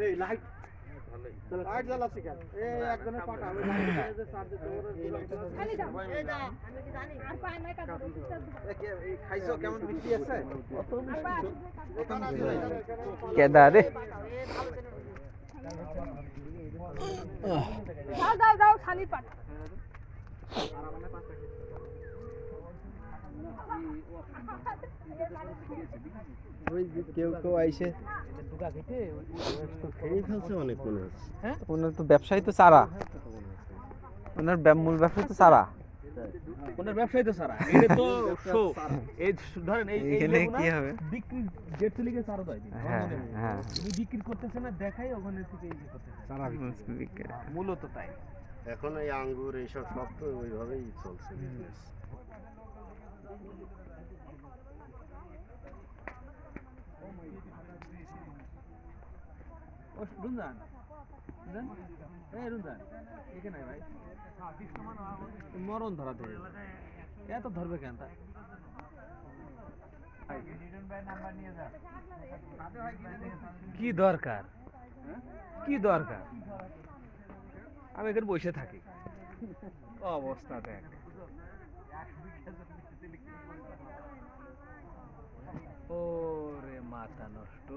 এই light light জ্বালাচ্ছি কেন? এই একজনের পাটা হবে যে চার্জে খালি দাও এই দাও আমি কি জানি আর পায় নাই কাটা এই খাইছো কেমন মিষ্টি আছে কেদা রে দাও দাও দাও খালি পাট ওই কেউ কেউ আইছে খেয়ে ফেলছে অনেক মনে হচ্ছে। হ্যাঁ ওনার তো ব্যবসায়ী তো চারা ওনার মূল ব্যবসায়ী তো চারা ওনার ব্যবসায়ী তো সারা এটা তো শো এই ধরেন এই এখানে কি হবে বিক্রি ডেট থেকে সারা দেয় হ্যাঁ হ্যাঁ উনি বিক্রি করতেছে না দেখাই ওখানে থেকে এই করতেছে চারা বিক্রি মূলত তাই এখন এই আঙ্গুর এইসব সব তো ওইভাবেই চলছে বিজনেস। ও রুনজান রুনজান এই রুনজান এখানে ভাই মরণ ধরা দেবে এত ধরবে কেন তা কি দরকার কি দরকার আমি এখানে বসে থাকি অবস্থা দেখ ওরে মাথা নষ্ট